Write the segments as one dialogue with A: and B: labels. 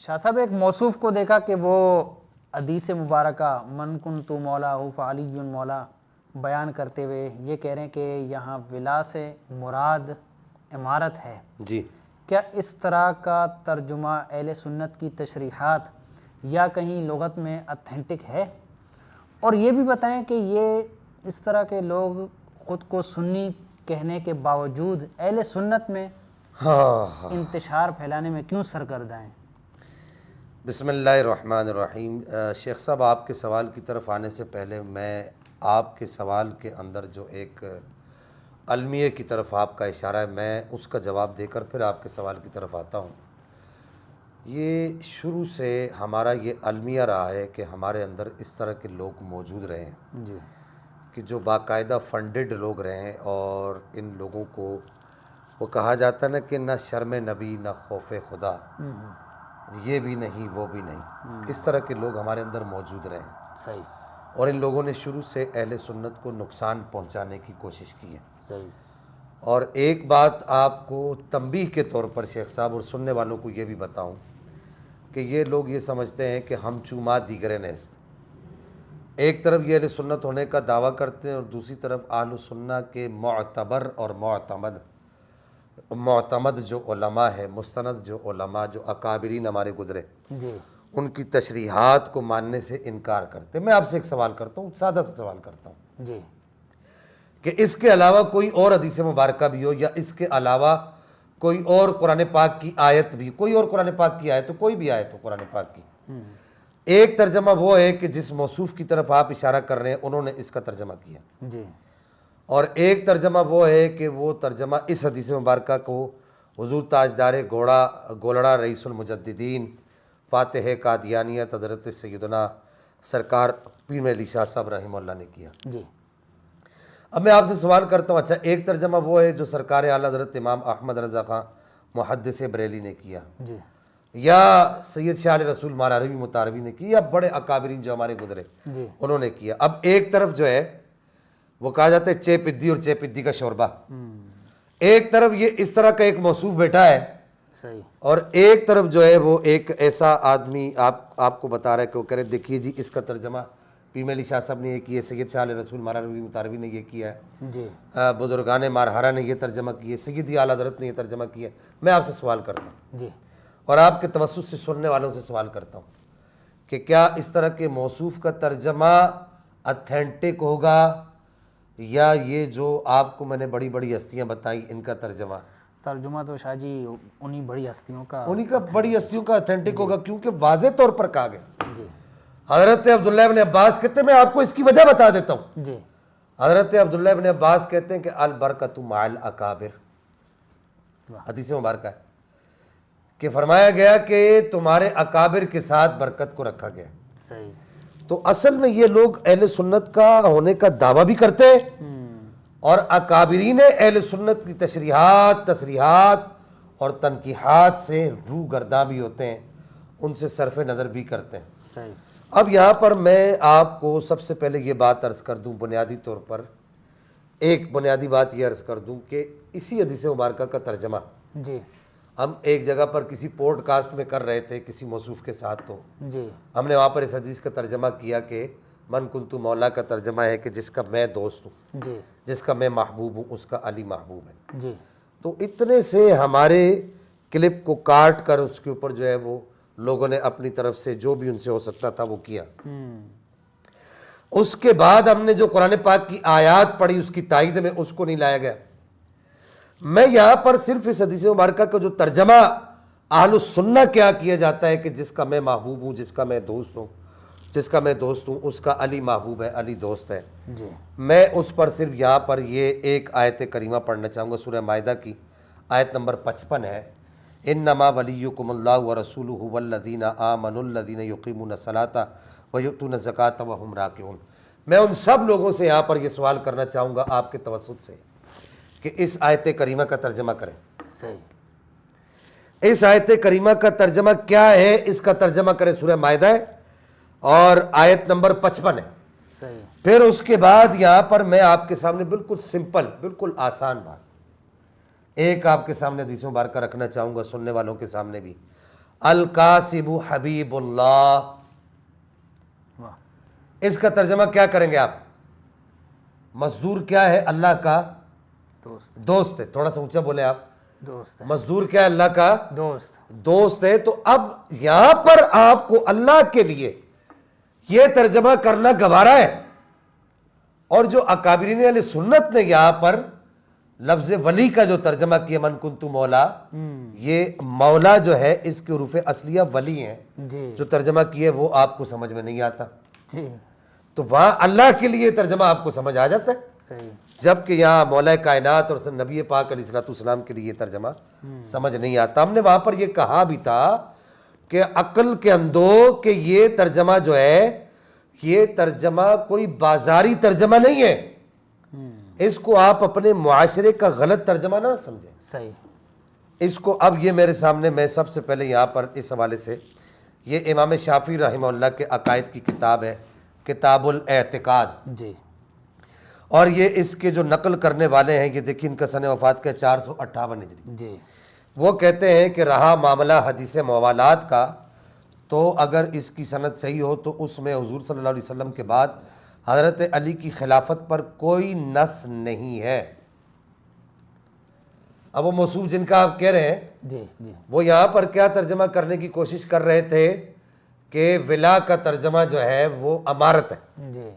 A: شاہ صاحب ایک موصوف کو دیکھا کہ وہ حدیث مبارکہ من کنت مولا فعلی مولا بیان کرتے ہوئے یہ کہہ رہے ہیں کہ یہاں ولا سے مراد عمارت ہے
B: جی،
A: کیا اس طرح کا ترجمہ اہل سنت کی تشریحات یا کہیں لغت میں اتھینٹک ہے؟ اور یہ بھی بتائیں کہ یہ اس طرح کے لوگ خود کو سنی کہنے کے باوجود اہل سنت میں انتشار پھیلانے میں کیوں سرگرداں ہیں؟
B: بسم اللہ الرحمن الرحیم۔ شیخ صاحب، آپ کے سوال کی طرف آنے سے پہلے میں آپ کے سوال کے اندر جو ایک المیہ کی طرف آپ کا اشارہ ہے، میں اس کا جواب دے کر پھر آپ کے سوال کی طرف آتا ہوں۔ یہ شروع سے ہمارا یہ المیہ رہا ہے کہ ہمارے اندر اس طرح کے لوگ موجود رہے ہیں
A: جی
B: کہ جو باقاعدہ فنڈڈ لوگ رہے ہیں، اور ان لوگوں کو وہ کہا جاتا ہے نا کہ نہ شرم نبی نہ خوف خدا، یہ بھی نہیں وہ بھی نہیں، اس طرح کے لوگ ہمارے اندر موجود رہے ہیں،
A: صحیح،
B: اور ان لوگوں نے شروع سے اہل سنت کو نقصان پہنچانے کی کوشش کی ہے۔
A: صحیح،
B: اور ایک بات آپ کو تنبیہ کے طور پر شیخ صاحب اور سننے والوں کو یہ بھی بتاؤں کہ یہ لوگ یہ سمجھتے ہیں کہ ہم چوما دیگر نیست، ایک طرف یہ اہل سنت ہونے کا دعویٰ کرتے ہیں اور دوسری طرف اہل سنت کے معتبر اور معتمد جو علماء ہے، مستند جو علماء جو اکابرین ہمارے گزرے،
A: جی
B: ان کی تشریحات کو ماننے سے انکار کرتے ہیں۔ میں آپ سے ایک سوال کرتا ہوں، سادہ سا سوال کرتا ہوں
A: جی
B: کہ اس کے علاوہ کوئی اور حدیث مبارکہ بھی ہو، یا اس کے علاوہ کوئی اور قرآن پاک کی آیت بھی، کوئی اور قرآن پاک کی آیت ہو، کوئی بھی آیت ہو قرآن پاک کی، ایک ترجمہ وہ ہے کہ جس موصوف کی طرف آپ اشارہ کر رہے ہیں انہوں نے اس کا ترجمہ کیا،
A: جی
B: اور ایک ترجمہ وہ ہے کہ وہ ترجمہ اس حدیث مبارکہ کو حضور تاجدار گولڑا رئیس المجددین فاتح قادیانیت حضرت سیدنا سرکار پیر میں علی شاہ صاحب رحمہ اللہ نے کیا۔
A: جی
B: اب میں آپ سے سوال کرتا ہوں، اچھا ایک ترجمہ وہ ہے جو سرکار اعلیٰ حضرت امام احمد رضا خان محدث بریلی نے کیا،
A: جی
B: یا سید شاہ علیہ رسول مارعربی متعربی نے کی، یا بڑے اکابرین جو ہمارے گزرے
A: جی
B: انہوں نے کیا۔ اب ایک طرف جو ہے وہ کہا جاتا ہے چے پدی اور چے پدی کا شوربہ، ایک طرف یہ اس طرح کا ایک موصوف بیٹھا ہے،
A: صحیح،
B: اور ایک طرف جو ہے وہ ایک ایسا آدمی آپ کو بتا رہا ہے کہ وہ کہہ رہے دیکھیے جی اس کا ترجمہ پیر علی شاہ صاحب نے یہ کیا ہے، سید شاہ علیہ رسول مارعربی متعربی نے یہ کیا ہے،
A: جی
B: بزرگان مارہرہ نے یہ ترجمہ کیا ہے، سیدی اعلیٰ حضرت نے یہ ترجمہ کیا ہے۔ میں آپ سے سوال کرتا ہوں
A: جی
B: اور آپ کے توسط سے سننے والوں سے سوال کرتا ہوں کہ کیا اس طرح کے موصوف کا ترجمہ اتھینٹک ہوگا، یا یہ جو آپ کو میں نے بڑی بڑی ہستیاں بتائیں ان کا ترجمہ
A: تو شاہ جی انہی بڑی ہستیوں کا
B: بڑی ہستیوں کا اتھینٹک ہوگا؟ کیونکہ واضح طور پر کہا گیا،
A: جی
B: حضرت عبداللہ ابن عباس کہتے ہیں، میں آپ کو اس کی وجہ بتا دیتا ہوں،
A: جی
B: حضرت عبداللہ ابن عباس کہتے ہیں کہ البرکۃ مع الاکابر، حدیث مبارکہ ہے کہ فرمایا گیا کہ تمہارے اکابر کے ساتھ برکت کو رکھا گیا۔
A: صحیح،
B: تو اصل میں یہ لوگ اہل سنت کا ہونے کا دعویٰ بھی کرتے ہیں، اور اکابرین اہل سنت کی تصریحات اور تنقیحات سے روح گرداں بھی ہوتے ہیں، ان سے صرف نظر بھی کرتے ہیں۔
A: صحیح،
B: اب یہاں پر میں آپ کو سب سے پہلے یہ بات عرض کر دوں، بنیادی طور پر ایک بنیادی بات یہ عرض کر دوں کہ اسی حدیث مبارکہ کا ترجمہ
A: جی
B: ہم ایک جگہ پر کسی پوڈ کاسٹ میں کر رہے تھے کسی موصوف کے ساتھ، تو
A: جی
B: ہم نے وہاں پر اس حدیث کا ترجمہ کیا کہ من کنت مولا کا ترجمہ ہے کہ جس کا میں دوست ہوں،
A: جی
B: جس کا میں محبوب ہوں، اس کا علی محبوب ہے۔
A: جی
B: تو اتنے سے ہمارے کلپ کو کاٹ کر اس کے اوپر جو ہے وہ لوگوں نے اپنی طرف سے جو بھی ان سے ہو سکتا تھا وہ کیا۔ اس کے بعد ہم نے جو قرآن پاک کی آیات پڑھی اس کی تائید میں اس کو نہیں لایا گیا۔ میں یہاں پر صرف اس حدیث مبارکہ کا جو ترجمہ اہل السنہ کیا کیا جاتا ہے کہ جس کا میں محبوب ہوں، جس کا میں دوست ہوں، اس کا علی محبوب ہے، علی دوست ہے،
A: جی
B: میں اس پر صرف یہاں پر یہ ایک آیت کریمہ پڑھنا چاہوں گا، سورہ مائدہ کی آیت نمبر 55 ہے، انما ولیکم اللہ ورسولہ والذین آمنوا الذین یقیمون الصلاۃ ویؤتون الزکاۃ وہم راکعون۔ میں ان سب لوگوں سے یہاں پر یہ سوال کرنا چاہوں گا آپ کے توسط سے کہ اس آیت کریمہ کا ترجمہ کریں۔
A: صحیح،
B: اس آیت کریمہ کا ترجمہ کیا ہے، اس کا ترجمہ کریں، سورہ مائدہ ہے اور آیت نمبر 55 ہے۔
A: صحیح،
B: پھر اس کے بعد یہاں پر میں آپ کے سامنے بالکل سمپل، بالکل آسان بات ایک آپ کے سامنے حدیث مبارکہ رکھنا چاہوں گا، سننے والوں کے سامنے بھی۔ القاسب حبیب اللہ.
A: واہ
B: اس کا ترجمہ کیا کریں گے آپ؟ مزدور کیا ہے؟ اللہ کا
A: دوست
B: دوست ہے. تھوڑا سا اونچا بولے آپ.
A: دوست ہے
B: مزدور کیا ہے؟ اللہ کا
A: دوست
B: دوست ہے. تو اب یہاں پر آپ کو اللہ کے لیے یہ ترجمہ کرنا گوارا ہے. اور جو اکابرین اہل سنت نے یہاں پر لفظ ولی کا جو ترجمہ کیا من کنت مولا، یہ مولا جو ہے اس کے حروف اصلیہ ولی ہیں.
A: جی
B: جو ترجمہ کیے وہ آپ کو سمجھ میں نہیں آتا.
A: جی
B: تو وہاں اللہ کے لیے ترجمہ آپ کو سمجھ آ جاتا ہے،
A: صحیح.
B: جبکہ یہاں مولا کائنات اور نبی پاک علیہ الصلوۃ والسلام کے لیے یہ ترجمہ سمجھ نہیں آتا. ہم نے وہاں پر یہ کہا بھی تھا کہ عقل کے اندو کہ یہ ترجمہ جو ہے یہ ترجمہ کوئی بازاری ترجمہ نہیں ہے. اس کو آپ اپنے معاشرے کا غلط ترجمہ نہ سمجھیں.
A: صحیح.
B: اس کو اب یہ میرے سامنے، میں سب سے پہلے یہاں پر اس حوالے سے، یہ امام شافعی رحمہ اللہ کے عقائد کی کتاب ہے، کتاب الاعتقاد.
A: جی
B: اور یہ اس کے جو نقل کرنے والے ہیں، یہ دیکھیں ان کا سن وفات کا 458 ہجری.
A: جی
B: وہ کہتے ہیں کہ رہا معاملہ حدیث موالات کا، تو اگر اس کی سند صحیح ہو تو اس میں حضور صلی اللہ علیہ وسلم کے بعد حضرت علی کی خلافت پر کوئی نص نہیں ہے. اب وہ موصوف جن کا آپ کہہ رہے ہیں،
A: جی جی
B: وہ یہاں پر کیا ترجمہ کرنے کی کوشش کر رہے تھے کہ ولا کا ترجمہ جو ہے وہ امارت ہے.
A: جی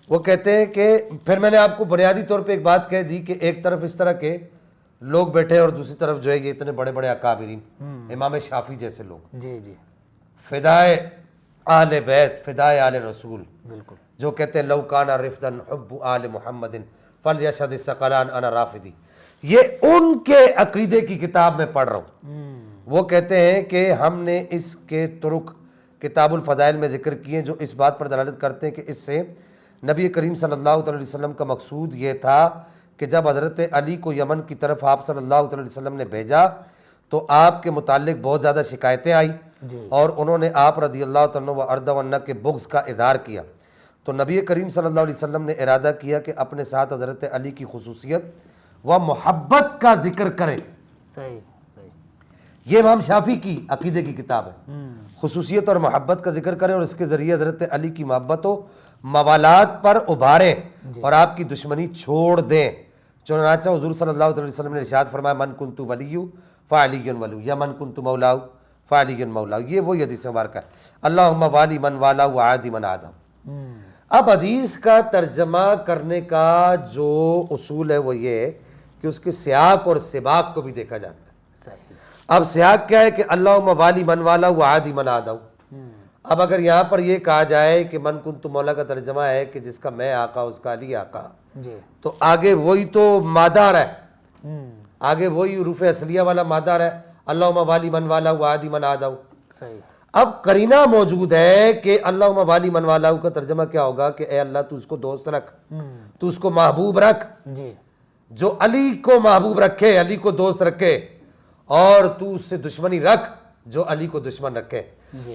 B: وہ کہتے ہیں کہ پھر میں نے آپ کو بنیادی طور پہ ایک بات کہہ دی کہ ایک طرف اس طرح کے لوگ بیٹھے اور دوسری طرف جو ہے یہ اتنے بڑے بڑے اکابرین، امام شافعی جیسے لوگ،
A: جی جی
B: فدائے آل بیت، فدائے آل رسول،
A: بالکل.
B: جو کہتے ہیں لو کانا رفدن حب آل محمد فلیشہد الثقلان انا رافدی. یہ ان کے عقیدے کی کتاب میں پڑھ رہا ہوں. وہ کہتے ہیں کہ ہم نے اس کے طرق کتاب الفضائل میں ذکر کیے جو اس بات پر دلالت کرتے ہیں کہ اس سے نبی کریم صلی اللہ علیہ وسلم کا مقصود یہ تھا کہ جب حضرت علی کو یمن کی طرف آپ صلی اللہ علیہ وسلم نے بھیجا تو آپ کے متعلق بہت زیادہ شکایتیں آئی، اور انہوں نے آپ رضی اللہ تعالیٰ و ارض و کے بغض کا اظہار کیا. تو نبی کریم صلی اللہ علیہ وسلم نے ارادہ کیا کہ اپنے ساتھ حضرت علی کی خصوصیت و محبت کا ذکر کریں.
A: صحیح صحیح.
B: یہ امام شافعی کی عقیدے کی کتاب ہے. خصوصیت اور محبت کا ذکر کریں اور اس کے ذریعے حضرت علی کی محبت و موالات پر ابھاریں اور آپ کی دشمنی چھوڑ دیں. چنانچہ حضور صلی اللہ علیہ وسلم نے ارشاد فرمایا من کنت ولی فعلی ولی، یا من کنت مولا فعلی مولا. یہ وہی حدیث مبارکہ ہے، اللہم والی من والا وعادی من عادہ. اب حدیث کا ترجمہ کرنے کا جو اصول ہے وہ یہ ہے کہ اس کے سیاق اور سباق کو بھی دیکھا جاتا ہے.
A: صحیح.
B: اب سیاق کیا ہے کہ اللہم والی من والا وعادی من عادہ. اب اگر یہاں پر یہ کہا جائے کہ من کنت مولا کا ترجمہ ہے کہ جس کا میں آقا اس کا علی آقا،
A: جی
B: تو آگے وہی تو مادار ہے، آگے وہی حروف اصلیہ والا مادار ہے، اللہم والی من والا وعادی من عادہ.
A: صحیح.
B: اب قرینہ موجود ہے کہ اللہم والی من والا کا ترجمہ کیا ہوگا کہ اے اللہ تو اس کو دوست رکھ، تو اس کو محبوب رکھ.
A: جی
B: جو علی کو محبوب رکھے، علی کو دوست رکھے، اور تو اس سے دشمنی رکھ جو علی کو دشمن رکھے.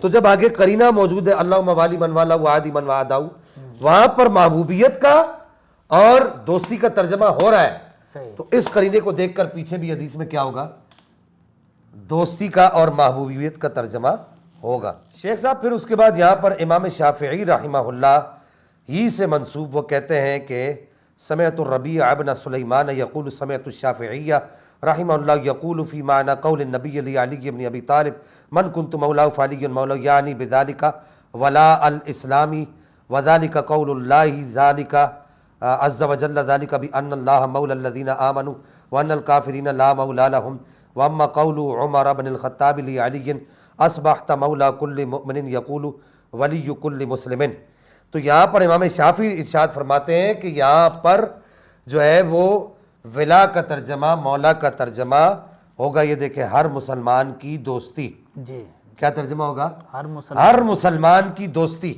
B: تو جب آگے قرینہ موجود ہے اللہم والی من والا وعادی من وعدہ، وہاں پر محبوبیت کا اور دوستی کا ترجمہ ہو رہا ہے.
A: صحیح.
B: تو اس قرینے کو دیکھ کر پیچھے بھی حدیث میں کیا ہوگا؟ دوستی کا اور محبوبیت کا ترجمہ ہوگا. شیخ صاحب پھر اس کے بعد یہاں پر امام شافعی رحمہ اللہ ہی سے منسوب وہ کہتے ہیں کہ سمعت الربیع ابن سلیمان یقول سمعت الشافعی رحمہ اللہ یقول فی معنی قول النبی علی بن ابی طالب من کنت مولا فعلی مولا یعنی بذالک ولاء الاسلامی وذالک قول اللہ ذالک عز وجل ذالک بان اللہ مولا الذین آمنوا وان الکافرین لا مولا لهم واما قول عمر بن الخطاب لعلی اصبحت مولا کل مؤمن یقول ولی کل مسلم. تو یہاں پر امام شافعی ارشاد فرماتے ہیں کہ یہاں پر جو ہے وہ ولا کا ترجمہ مولا کا ترجمہ ہوگا، یہ دیکھیں ہر مسلمان کی دوستی.
A: جی
B: کیا ترجمہ ہوگا؟
A: ہر
B: ہر مسلمان کی دوستی.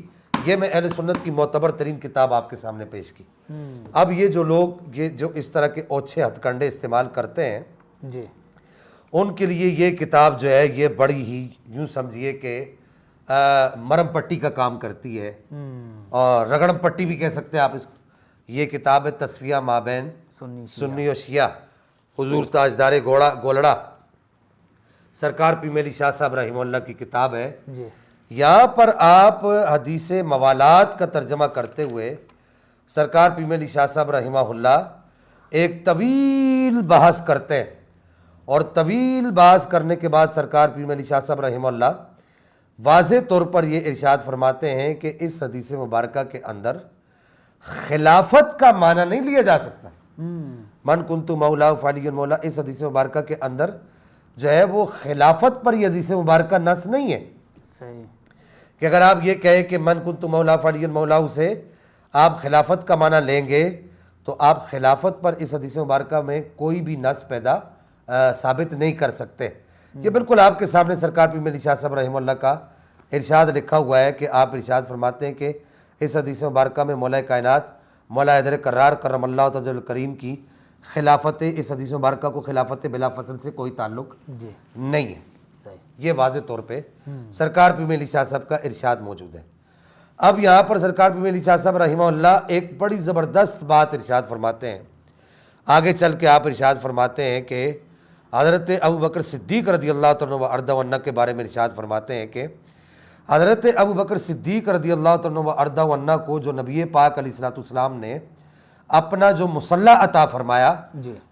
B: یہ میں اہل سنت کی معتبر ترین کتاب آپ کے سامنے پیش کی. اب یہ جو لوگ یہ جو اس طرح کے اوچھے ہتھ کنڈے استعمال کرتے ہیں،
A: جی
B: ان کے لیے یہ کتاب جو ہے یہ بڑی ہی یوں سمجھیے کہ مرم پٹی کا کام کرتی ہے، اور رگڑم پٹی بھی کہہ سکتے ہیں آپ اس کو. یہ کتاب ہے تصفیہ مابین سنی و شیعہ، حضور تاجدار گولڑا سرکار پیر علی شاہ صاحب رحمہ اللہ کی کتاب ہے.
A: جی
B: یہاں پر آپ حدیث موالات کا ترجمہ کرتے ہوئے سرکار پیر علی شاہ صاحب رحمہ اللہ ایک طویل بحث کرتے ہیں, اور طویل بحث کرنے کے بعد سرکار پیر علی شاہ صاحب رحمہ اللہ واضح طور پر یہ ارشاد فرماتے ہیں کہ اس حدیث مبارکہ کے اندر خلافت کا معنی نہیں لیا جا سکتا. من کنت مولا فعلی مولا, اس حدیث مبارکہ کے اندر جو ہے وہ خلافت پر یہ حدیث مبارکہ نص نہیں ہے.
A: صحیح.
B: کہ اگر آپ یہ کہیں کہ من کنت مولا فعلی مولا سے آپ خلافت کا معنی لیں گے تو آپ خلافت پر اس حدیث مبارکہ میں کوئی بھی نص پیدا ثابت نہیں کر سکتے. یہ بالکل آپ کے سامنے سرکار پیر علی شاہ صاحب رحمہ اللہ کا ارشاد لکھا ہوا ہے کہ آپ ارشاد فرماتے ہیں کہ اس حدیث مبارکہ میں مولا کائنات مولا حیدر کرار کرم اللہ تعالی الکریم کی خلافت, اس حدیث مبارکہ کو خلافت بلا فصل سے کوئی تعلق نہیں ہے.
A: صحیح.
B: یہ واضح طور پہ سرکار پیر علی شاہ صاحب کا ارشاد موجود ہے. اب یہاں پر سرکار پیر علی شاہ صاحب رحمہ اللہ ایک بڑی زبردست بات ارشاد فرماتے ہیں. آگے چل کے آپ ارشاد فرماتے ہیں کہ حضرت ابو بکر صدیق رضی اللہ تعالیٰ و ارضہ عنہ کے بارے میں ارشاد فرماتے ہیں کہ حضرت ابو بکر صدیق رضی اللہ تعالیٰ و ارضہ عنہ کو جو نبی پاک علیہ الصلوۃ والسلام نے اپنا جو مصلح عطا فرمایا,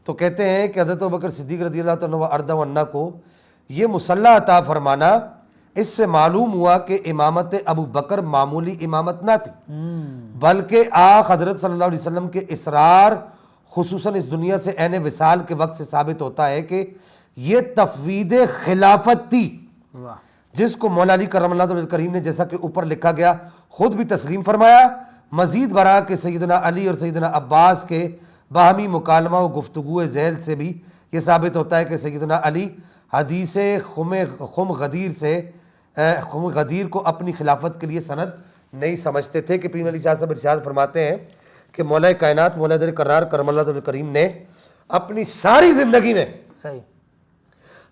B: تو کہتے ہیں کہ حضرت ابو بکر صدیق رضی اللہ تعالیٰ و ارضہ عنہ کو یہ مصلح عطا فرمانا, اس سے معلوم ہوا کہ امامت ابو بکر معمولی امامت نہ تھی, بلکہ آقا حضرت صلی اللہ علیہ وسلم کے اسرار خصوصاً اس دنیا سے عین وصال کے وقت سے ثابت ہوتا ہے کہ یہ تفویض خلافت تھی, جس کو مولا علی کرم اللہ تعالی الکریم نے جیسا کہ اوپر لکھا گیا خود بھی تسلیم فرمایا. مزید برآں کہ سیدنا علی اور سیدنا عباس کے باہمی مکالمہ و گفتگو ذیل سے بھی یہ ثابت ہوتا ہے کہ سیدنا علی حدیث خم غدیر کو اپنی خلافت کے لیے سند نہیں سمجھتے تھے. کہ پیر علی شاہ صاحب ارشاد فرماتے ہیں کہ مولا کائنات مولا حیدر کرار کرم اللہ تعالی الکریم نے اپنی ساری زندگی میں
A: صحیح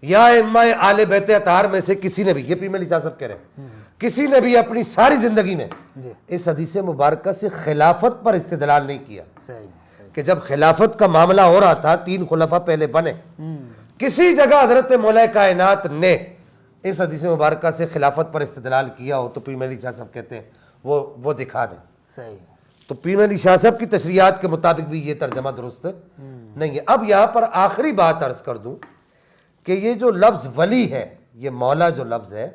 B: یا ائمہ آل بیت اطہار میں سے کسی نے بھی, یہ پیر علی شاہ صاحب کہہ رہے ہیں, کسی نے بھی اپنی ساری زندگی میں اس حدیث مبارکہ سے خلافت پر استدلال نہیں کیا. کہ جب خلافت کا معاملہ ہو رہا تھا, 3 خلفاء پہلے بنے, کسی جگہ حضرت مولا کائنات نے اس حدیث مبارکہ سے خلافت پر استدلال کیا ہو تو پیر علی شاہ صاحب کہتے ہیں وہ دکھا دیں.
A: صحیح.
B: تو پیر علی شاہ صاحب کی تشریحات کے مطابق بھی یہ ترجمہ درست نہیں ہے. اب یہاں پر آخری بات عرض کر دوں کہ یہ جو لفظ ولی ہے, یہ مولا جو لفظ ہے,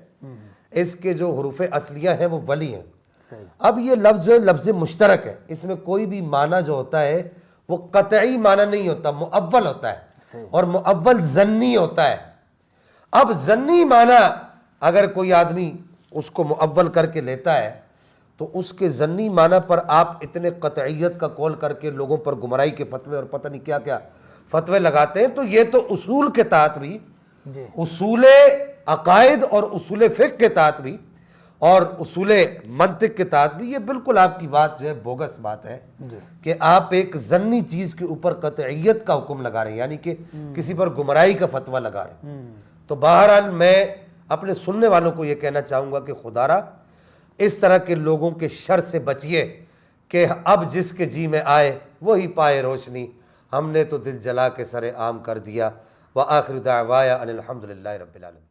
B: اس کے جو حروف اصلیہ ہیں وہ ولی ہیں. اب یہ لفظ جو ہے لفظ مشترک ہے, اس میں کوئی بھی معنی جو ہوتا ہے وہ قطعی معنی نہیں ہوتا, مؤول ہوتا ہے, اور مؤول ظنی ہوتا ہے. اب ظنی معنی اگر کوئی آدمی اس کو مؤول کر کے لیتا ہے تو اس کے ظنی معنی پر آپ اتنے قطعیت کا قول کر کے لوگوں پر گمراہی کے فتوے اور پتہ نہیں کیا کیا فتوے لگاتے ہیں. تو یہ تو اصول کے تحت بھی, اصول عقائد اور اصول فقہ کے تحت بھی اور اصول منطق کے تحت بھی یہ بالکل آپ کی بات جو ہے بوگس بات ہے کہ آپ ایک ظنی چیز کے اوپر قطعیت کا حکم لگا رہے ہیں, یعنی کہ کسی پر گمراہی کا فتویٰ لگا رہے ہیں. تو بہرحال میں اپنے سننے والوں کو یہ کہنا چاہوں گا کہ خدا را اس طرح کے لوگوں کے شر سے بچیے کہ اب جس کے جی میں آئے وہی پائے روشنی, ہم نے تو دل جلا کے سر عام کر دیا. وآخر دعوایا ان الحمدللہ رب العالمین.